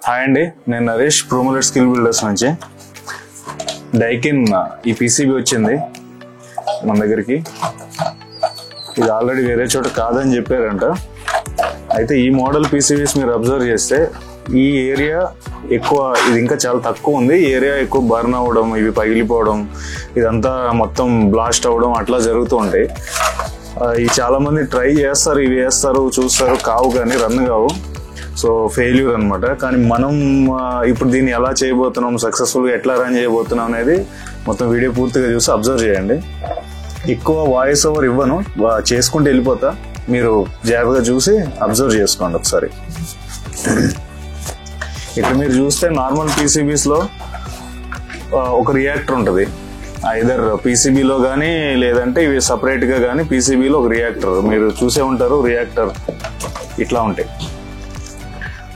Hi అండి, నేను Naresh ప్రోమోలెట్ skill builders నుంచి. డైకిన్ ఈ పీసీబీ వచ్చింది మన దగ్గరికి. ఇది ఆల్రెడీ వేరే చోట కాదని చెప్పారంట. అయితే ఈ మోడల్ పీసీబీస్ మీరు అబ్జర్వ్ చేస్తే ఈ ఏరియా ఎక్కువ, ఇది ఇంకా చాలా తక్కువ ఉంది. ఈ ఏరియా ఎక్కువ బర్న్ అవ్వడం, ఇవి పగిలిపోవడం, ఇదంతా మొత్తం బ్లాస్ట్ అవ్వడం అట్లా జరుగుతూ ఉంటాయి. ఇవి చాలా మంది ట్రై చేస్తారు, ఇవి వేస్తారు, చూస్తారు, కావు కానీ రన్ కావు. సో ఫెయిల్యూర్ అనమాట. కానీ మనం ఇప్పుడు దీన్ని ఎలా చేయబోతున్నాం, సక్సెస్ఫుల్గా ఎట్లా రన్ చేయబోతున్నాం అనేది మొత్తం వీడియో పూర్తిగా చూసి అబ్జర్వ్ చేయండి. ఎక్కువ వాయిస్ ఓవర్ ఇవ్వను, చేసుకుంటూ వెళ్ళిపోతా. మీరు జాగ్రత్తగా చూసి అబ్జర్వ్ చేసుకోండి ఒకసారి. ఇక్కడ మీరు చూస్తే నార్మల్ పీసీబీస్లో ఒక రియాక్టర్ ఉంటుంది. ఐదర్ పీసీబీలో కానీ లేదంటే ఇవి సపరేట్గా కానీ పీసీబీలో ఒక రియాక్టర్ మీరు చూసే ఉంటారు. రియాక్టర్ ఇట్లా ఉంటాయి.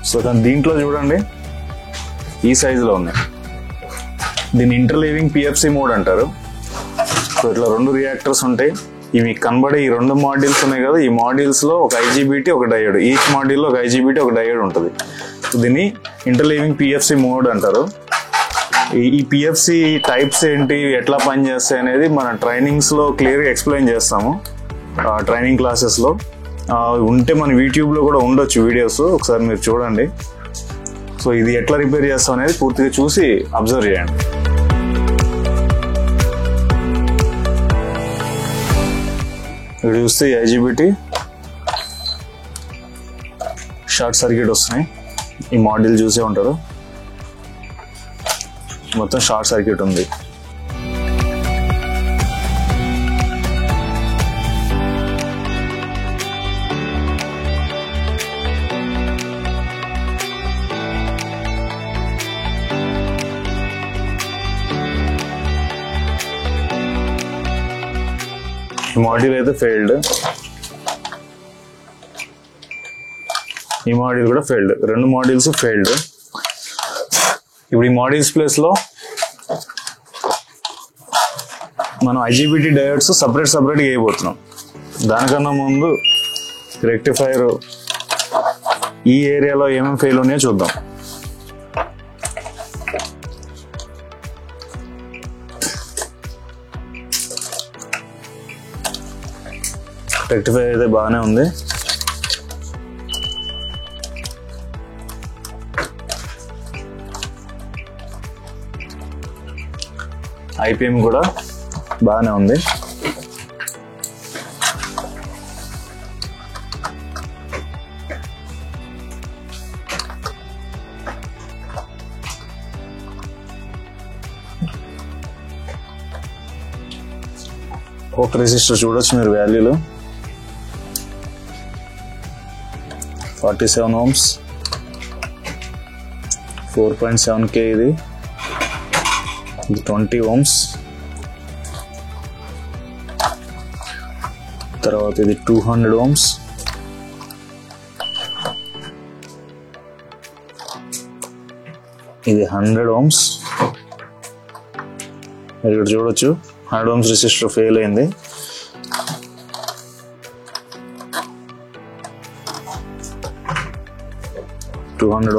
సో కానీ దీంట్లో చూడండి ఈ సైజులో ఉన్నాయి. దీన్ని ఇంటర్లీవింగ్ పిఎఫ్సి మోడ్ అంటారు. సో ఇట్లా రెండు రియాక్టర్స్ ఉంటాయి. ఇవి కనబడే ఈ రెండు మాడ్యూల్స్ ఉన్నాయి కదా, ఈ మాడ్యూల్స్లో ఒక ఐజీబీటీ ఒక డయోడ్, ఈచ్ మాడ్యూల్లో ఒక ఐజీబీటీ ఒక డయోడ్ ఉంటుంది. సో దీన్ని ఇంటర్లీవింగ్ పిఎఫ్సి మోడ్ అంటారు. ఈ పిఎఫ్సి టైప్స్ ఏంటి, ఎట్లా పనిచేస్తాయి అనేది మన ట్రైనింగ్స్లో క్లియర్గా ఎక్స్ప్లెయిన్ చేస్తాము ట్రైనింగ్ క్లాసెస్లో. ఉంటే మన యూట్యూబ్లో కూడా ఉండొచ్చు వీడియోస్, ఒకసారి మీరు చూడండి. సో ఇది ఎట్లా రిపేర్ చేస్తాం అనేది పూర్తిగా చూసి అబ్జర్వ్ చేయండి. ఇక్కడ చూస్తే ఐజీబీటీ షార్ట్ సర్క్యూట్ వస్తున్నాయి. ఈ మాడ్యూల్ చూసే ఉంటారు, మొత్తం షార్ట్ సర్క్యూట్ ఉంది. ఈ మాడ్యూల్ అయితే ఫెయిల్డ్, ఈ మాడ్యూల్ కూడా ఫెయిల్డ్, రెండు మాడ్యూల్స్ ఫెయిల్డ్. ఇప్పుడు ఈ మాడ్యూల్స్ ప్లేస్లో మనం ఐజీబీటీ డయోడ్స్ సపరేట్గా వేయబోతున్నాం. దానికన్నా ముందు రెక్టిఫైర్ ఈ ఏరియాలో ఏమేమి ఫెయిల్ ఉన్నాయో చూద్దాం. రెక్టిఫైర్ అయితే బాగానే ఉంది. ఐపీఎం కూడా బాగానే ఉంది. ఒక రెసిస్టర్ చూడొచ్చు మీరు, వాల్యూలు 47 ohms, 4.7K, ఇది 20 ohms, తర్వాత ఇది 200 ohms, ఇది 100 ohms. మీరు ఇక్కడ చూడొచ్చు 100 ohms రెసిస్టర్ ఫెయిల్ అయింది.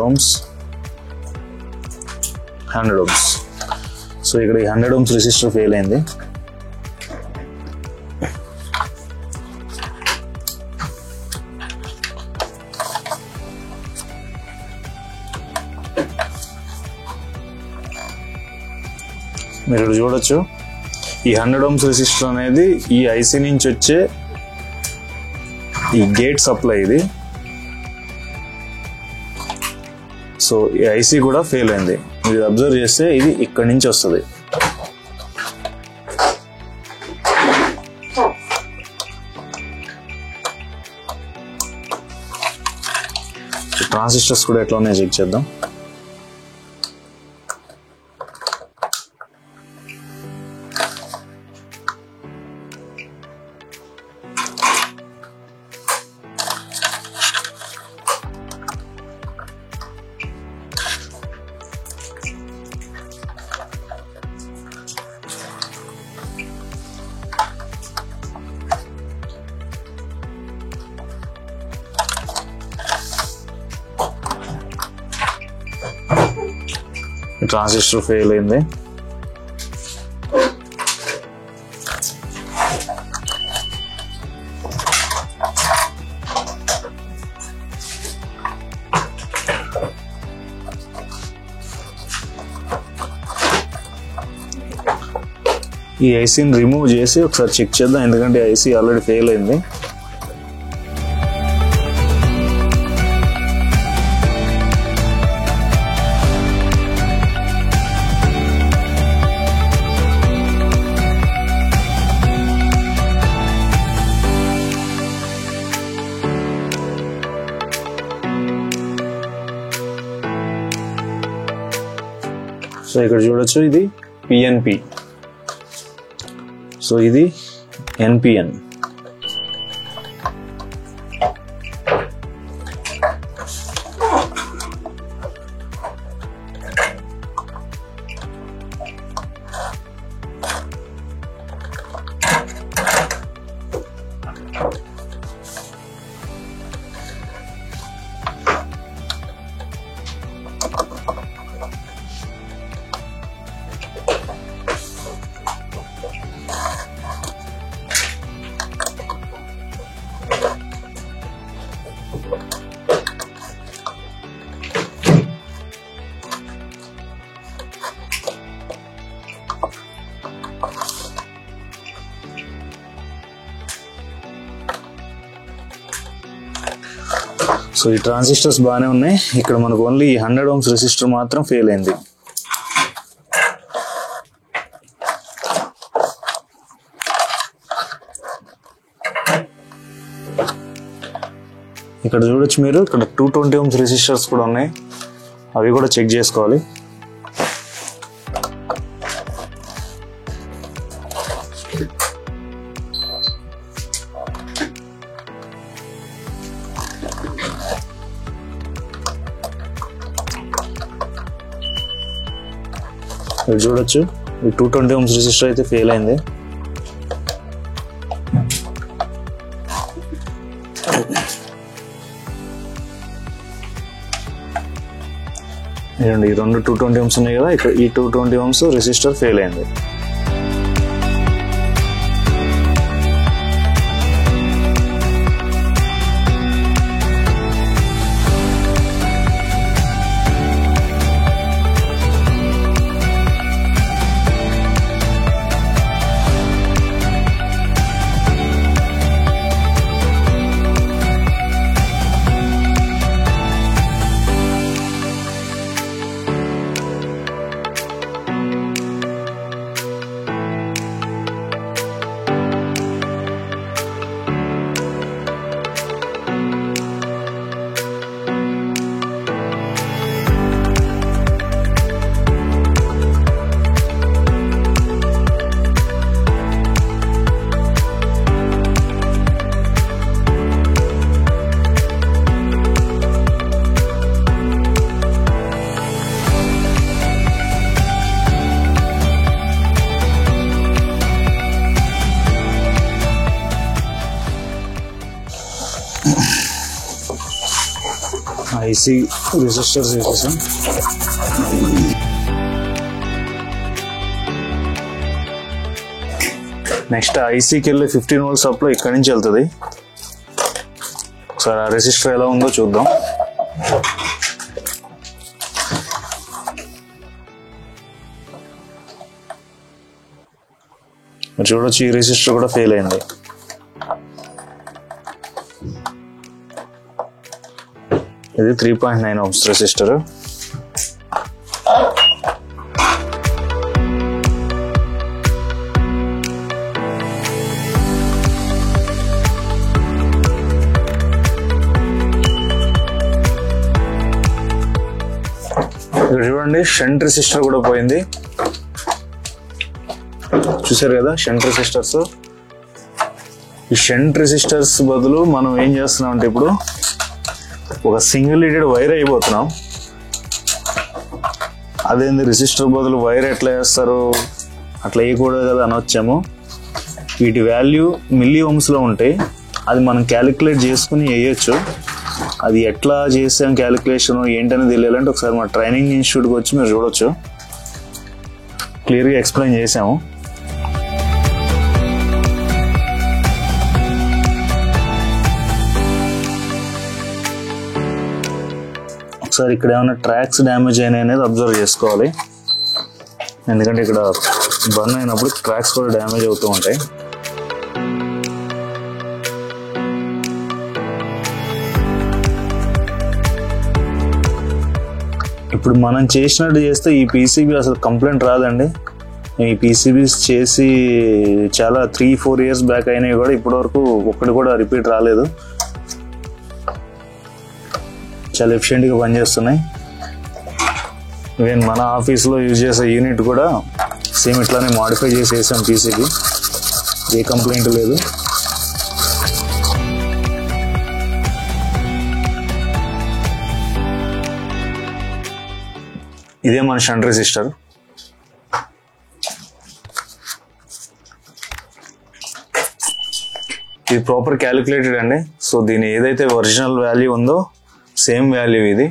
ohms, 100 ohms. సో ఇక్కడ ఈ 100 ohms రెసిస్టర్ ఫెయిల్ అయింది. మీరు ఇక్కడ చూడొచ్చు ఈ 100 ohms రెసిస్టర్ అనేది ఈ ఐసీ నుంచి వచ్చే ఈ గేట్ సప్లై ఇది. సో ఈ ఐసీ కూడా ఫెయిల్ అయింది. మీరు అబ్జర్వ్ చేస్తే ఇది ఇక్కడి నుంచి వస్తుంది. ట్రాన్సిస్టర్స్ కూడా ఎట్లా ఉన్నాయో చెక్ చేద్దాం. ట్రాన్సిస్టర్ ఫెయిల్ అయింది. ఈ ఐసీని రిమూవ్ చేసి ఒకసారి చెక్ చేద్దాం, ఎందుకంటే ఐసీ ఆల్రెడీ ఫెయిల్ అయింది. సో ఇక్కడ చూడొచ్చు, ఇది పిఎన్పి, సో ఇది ఎన్పిఎన్. సో ఈ ట్రాన్సిస్టర్స్ బాగానే ఉన్నాయి. ఇక్కడ మనకు ఓన్లీ 100 ohms రెసిస్టర్ మాత్రం ఫెయిల్ అయింది. ఇక్కడ చూడొచ్చు మీరు, ఇక్కడ 220 ohms రెసిస్టర్స్ కూడా ఉన్నాయి, అవి కూడా చెక్ చేసుకోవాలి. ఇక్కడ చూడొచ్చు, ఈ 220 ohms రెసిస్టర్ అయితే ఫెయిల్ అయింది. ఈ రెండు 220 ohms ఉన్నాయి కదా, ఇక్కడ ఈ 220 ohms రెసిస్టర్ ఫెయిల్ అయింది. ఐసీ రెసిస్టర్స్ వేసేసాం. నెక్స్ట్ ఐసీకి వెళ్ళి 15 volts సప్లై ఇక్కడి నుంచి వెళ్తుంది. ఒకసారి ఆ రెసిస్టర్ ఎలా ఉందో చూద్దాం. చూడొచ్చు, ఈ రెసిస్టర్ కూడా ఫెయిల్ అయింది. ఇది 3.9 ohms రెసిస్టర్. ఇక్కడ చూడండి, షంట్ రెసిస్టర్ కూడా పోయింది. చూసారు కదా షంట్ రెసిస్టర్స్. ఈ షంట్ రెసిస్టర్స్ బదులు మనం ఏం చేస్తున్నాం అంటే, ఇప్పుడు ఒక సింగిల్ లీడెడ్ వైర్ అయిపోతున్నాం. అదేంది రెసిస్టర్ బదులు వైర్ ఎట్లా వేస్తారు, అట్లా వేయకూడదు కదా అని వచ్చాము. వీటి వాల్యూ మిల్లీ ఓమ్స్లో ఉంటాయి, అది మనం క్యాలిక్యులేట్ చేసుకుని వేయచ్చు. అది ఎట్లా చేసాం క్యాలిక్యులేషన్ ఏంటని తెలియాలంటే ఒకసారి మా ట్రైనింగ్ ఇన్స్టిట్యూట్కి వచ్చి మీరు చూడొచ్చు, క్లియర్గా ఎక్స్ప్లెయిన్ చేసాము. ఒకసారి ఇక్కడ ఏమైనా ట్రాక్స్ డ్యామేజ్ అయినాయి అనేది అబ్జర్వ్ చేసుకోవాలి, ఎందుకంటే ఇక్కడ బర్న్ అయినప్పుడు ట్రాక్స్ కూడా డ్యామేజ్ అవుతూ ఉంటాయి. ఇప్పుడు మనం చేసినట్టు చేస్తే ఈ పీసీబీ అసలు కంప్లైంట్ రాదండి. ఈ పీసీబీస్ చేసి చాలా 3-4 years బ్యాక్ అయినాయి కూడా ఇప్పటివరకు ఒక్కటి కూడా రిపీట్ రాలేదు. చాలా ఎఫిషియెంట్గా పనిచేస్తున్నాయి. ఈవెన్ మన ఆఫీస్లో యూజ్ చేసే యూనిట్ కూడా సేమ్ ఇట్లానే మాడిఫై చేసి వేసాం పీసీబీ, ఏ కంప్లైంట్ లేదు. ఇదే మన షంట్ రెసిస్టర్. ఇది ప్రాపర్ క్యాలిక్యులేటెడ్ అండి. సో దీని ఏదైతే ఒరిజినల్ వాల్యూ ఉందో సేమ్ వాల్యూ ఇది.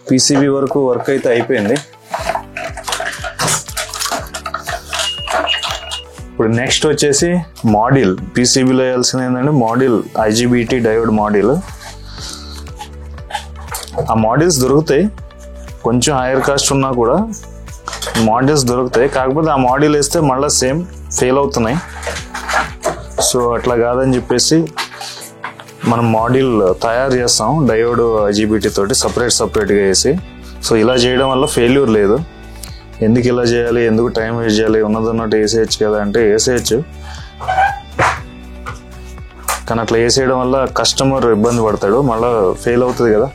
పీసీబీ వరకు వర్క్ అయితే అయిపోయింది. ఇప్పుడు నెక్స్ట్ వచ్చేసి మాడ్యూల్. పీసీబీలో వేయాల్సింది ఏంటంటే మాడ్యూల్, ఐజీబీటీ డయోడ్ మాడ్యూల్. ఆ మాడ్యూల్స్ దొరుకుతాయి, కొంచెం హైయర్ కాస్ట్ ఉన్నా కూడా మాడ్యూల్స్ దొరుకుతాయి. కాకపోతే ఆ మాడ్యూల్ వేస్తే మళ్ళీ సేమ్ ఫెయిల్ అవుతున్నాయి. సో అట్లా కాదని చెప్పేసి మనం మాడ్యూల్ తయారు చేస్తాం డయోడ్ ఐజీబీటీ తోటి సపరేట్గా వేసి. సో ఇలా చేయడం వల్ల ఫెయిల్యూర్ లేదు. ఎందుకు ఇలా చేయాలి, ఎందుకు టైం వేస్ట్ చేయాలి, ఉన్నదన్నట్టు వేసేయచ్చు కదా అంటే వేసేయచ్చు, కానీ అట్లా వేసేయడం వల్ల కస్టమర్ ఇబ్బంది పడతాడు, మళ్ళీ ఫెయిల్ అవుతుంది కదా.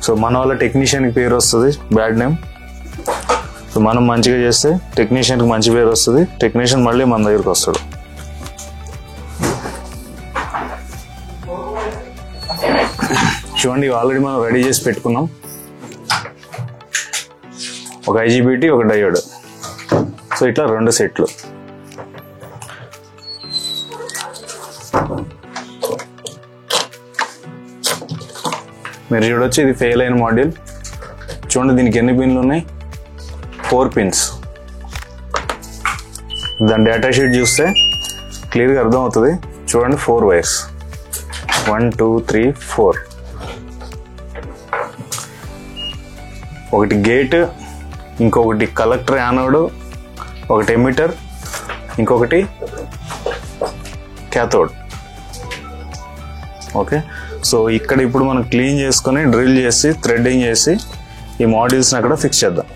సో మన వల్ల టెక్నీషియన్కి పేరు వస్తుంది, బ్యాడ్ నేమ్. సో మనం మంచిగా చేస్తే టెక్నీషియన్కి మంచి పేరు వస్తుంది, టెక్నీషియన్ మళ్ళీ మన దగ్గరికి వస్తాడు. చూడండి, ఆల్రెడీ మనం రెడీ చేసి పెట్టుకున్నాం. ఒక ఐజీబీటీ, ఒక డయోడ్. సో ఇట్లా 2 సెట్లు. మీరు చూడొచ్చు, ఇది ఫెయిల్ అయిన మాడ్యూల్. చూడండి దీనికి ఎన్ని పిన్లు ఉన్నాయి, 4 pins. దాని డేటా షీట్ చూస్తే క్లియర్గా అర్థం అవుతుంది. చూడండి 4 wires, 1 2 3 4. ఒకటి గేట్, ఇంకొకటి కలెక్టర్ యానోడ్, ఒకటి ఎమిటర్, ఇంకొకటి క్యాథోడ్. ఓకే, సో ఇక్కడ ఇప్పుడు మనం క్లీన్ చేసుకొని డ్రిల్ చేసి థ్రెడ్డింగ్ చేసి ఈ మాడ్యూల్స్ని అక్కడ ఫిక్స్ చేద్దాం.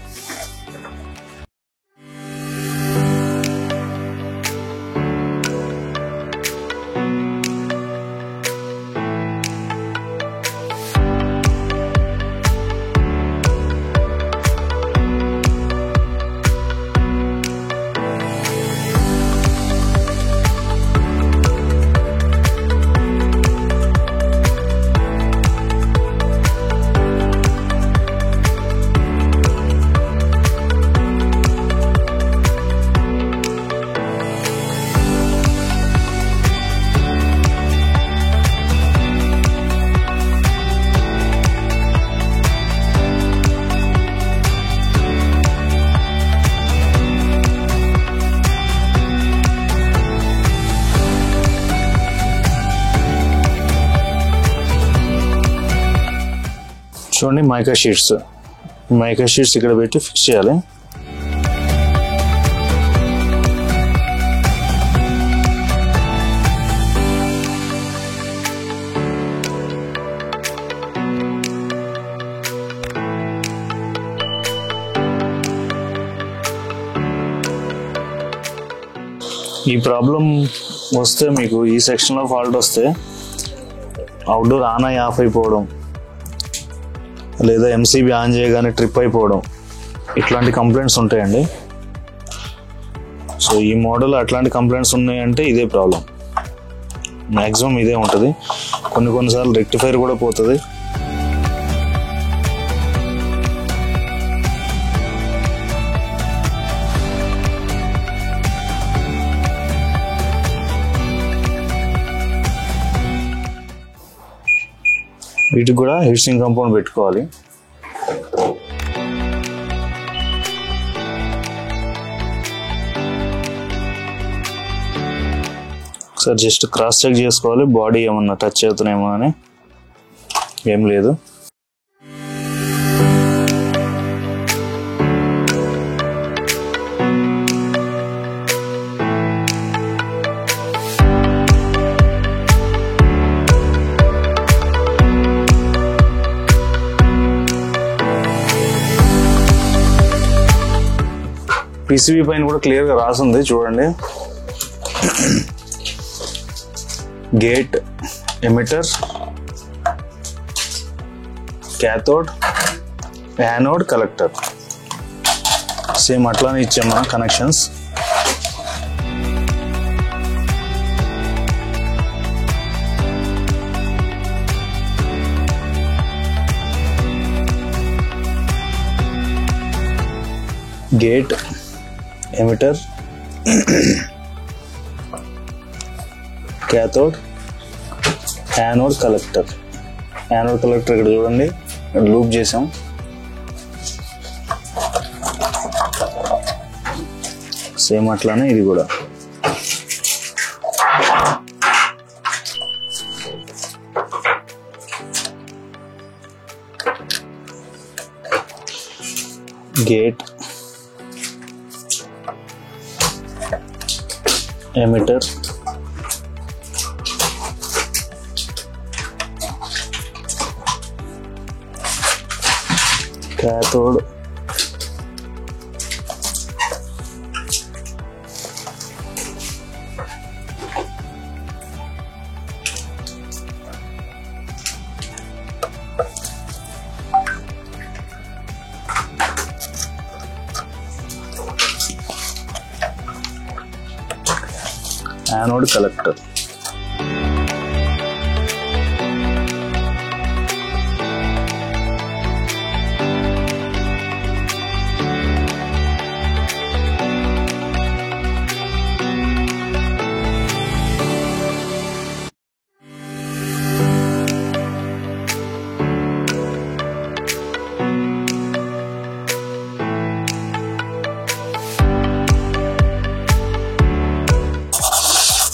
చూడండి మైకా షీట్స్ ఇక్కడ పెట్టి ఫిక్స్ చేయాలి. ఈ ప్రాబ్లం వస్తే మీకు ఈ సెక్షన్లో ఫాల్ట్ వస్తే అవుట్డోర్ ఆన్ అయ్యి ఆఫ్ అయిపోవడం, లేదా ఎంసీబీ ఆన్ చేయగానే ట్రిప్ అయిపోవడం, ఇట్లాంటి కంప్లైంట్స్ ఉంటాయండి. సో ఈ మోడల్ అట్లాంటి కంప్లైంట్స్ ఉన్నాయంటే ఇదే ప్రాబ్లం, మ్యాక్సిమం ఇదే ఉంటుంది. కొన్నిసార్లు రెక్టిఫైర్ కూడా పోతుంది. వీటికి కూడా హీట్ సింక్ కాంపౌండ్ పెట్టుకోవాలి. ఒకసారి జస్ట్ క్రాస్ చెక్ చేసుకోవాలి, బాడీ ఏమన్నా టచ్ అవుతున్నాయేమో అని. ఏం లేదు. పీసీబీ పైన కూడా క్లియర్గా రాసింది చూడండి. Gate, emitter, cathode, anode, collector. Same అట్లానే ఇచ్చాం మనం connections. Gate, emitter, cathode, anode, collector. Anode collector ఇక్కడ చూడండి, లూప్ చేసాం. సేమ్ అట్లానే ఇది కూడా. Gate, emitter, cathode, anode, collector.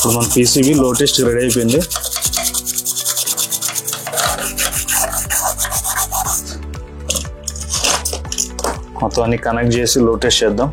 ఇప్పుడు మన పీసీబీ లో టెస్ట్ రెడీ అయిపోయింది. మొత్తం అన్ని కనెక్ట్ చేసి లో టెస్ట్ చేద్దాం.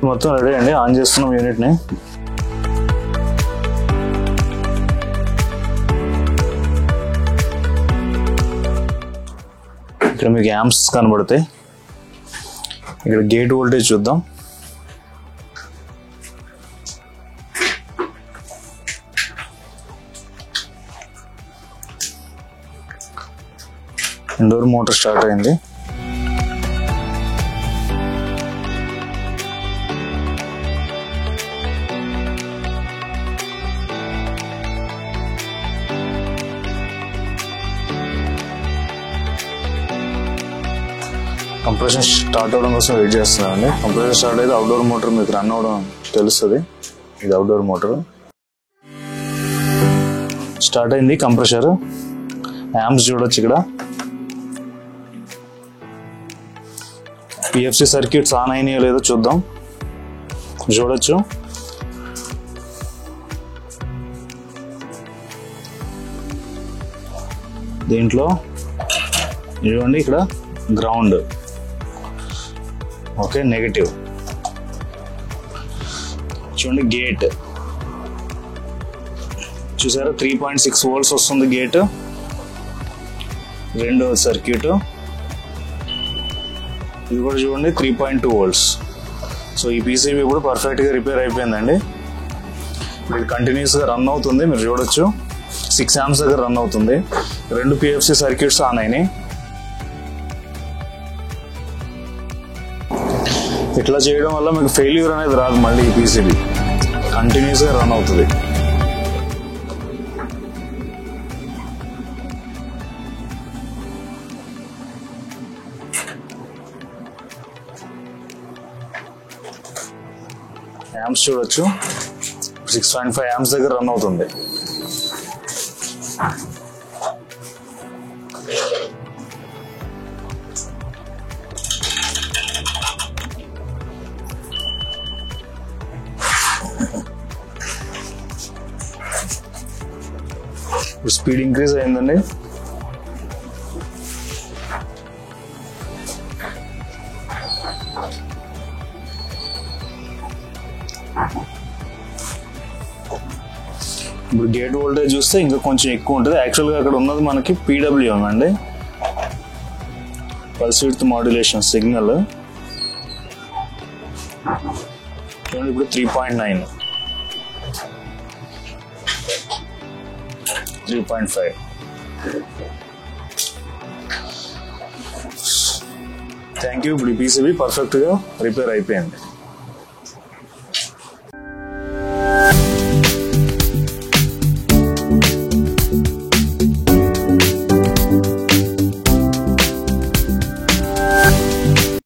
మొత్తం రెడీ అండి. ఆన్ చేస్తున్నాం యూనిట్ని. ఇక్కడ మీకు యాంప్స్ కనబడతాయి. ఇక్కడ గేట్ వోల్టేజ్ చూద్దాం. ఇండోర్ మోటార్ స్టార్ట్ అయింది. కంప్రెషన్ స్టార్ట్ అవ్వడం కోసం వెయిట్ చేస్తున్నానండి. కంప్రెషన్ స్టార్ట్ అయితే అవుట్డోర్ మోటార్ మీకు రన్ అవ్వడం తెలుస్తుంది. ఇది అవుట్డోర్ మోటార్ స్టార్ట్ అయింది. కంప్రెషర్ యాంప్స్ చూడొచ్చు. ఇక్కడ పిఎఫ్సి సర్క్యూట్స్ ఆన్ అయినాయో లేదో చూద్దాం. చూడొచ్చు. దీంట్లో ఇదిగోండి ఇక్కడ గ్రౌండ్, ఓకే, నెగటివ్. చూడండి గేట్ చూసారా, 3.6 volts వస్తుంది గేట్. రెండో సర్క్యూట్ ఇది కూడా చూడండి 3.2 volts. సో ఈ పీసీబీ ఇప్పుడు పర్ఫెక్ట్గా రిపేర్ అయిపోయిందండి. ఇప్పుడు ఇది కంటిన్యూస్గా రన్ అవుతుంది, మీరు చూడొచ్చు 6 amps దగ్గర రన్ అవుతుంది. 2 PFC సర్క్యూట్స్ ఆన్ అయినాయి. ఇట్లా చేయడం వల్ల మీకు ఫెయిల్యూర్ అనేది రాదు, మళ్ళీ ఈ పీసీబీ కంటిన్యూస్గా రన్ అవుతుంది. యాంప్స్ చూడొచ్చు 6.5 amps దగ్గర రన్ అవుతుంది. స్పీడ్ ఇంక్రీజ్ అయిందండి. ఇప్పుడు గేట్ వోల్టేజ్ చూస్తే ఇంకా కొంచెం ఎక్కువ ఉంటుంది. యాక్చువల్గా అక్కడ ఉన్నది మనకి PWM అండి, పల్స్ విడ్త్ మాడ్యులేషన్ సిగ్నల్. చూడండి ఇప్పుడు 3.9, 3.5. Thank you. ఇప్పుడు ఈ పీసీబీ పర్ఫెక్ట్గా రిపేర్ అయిపోయింది.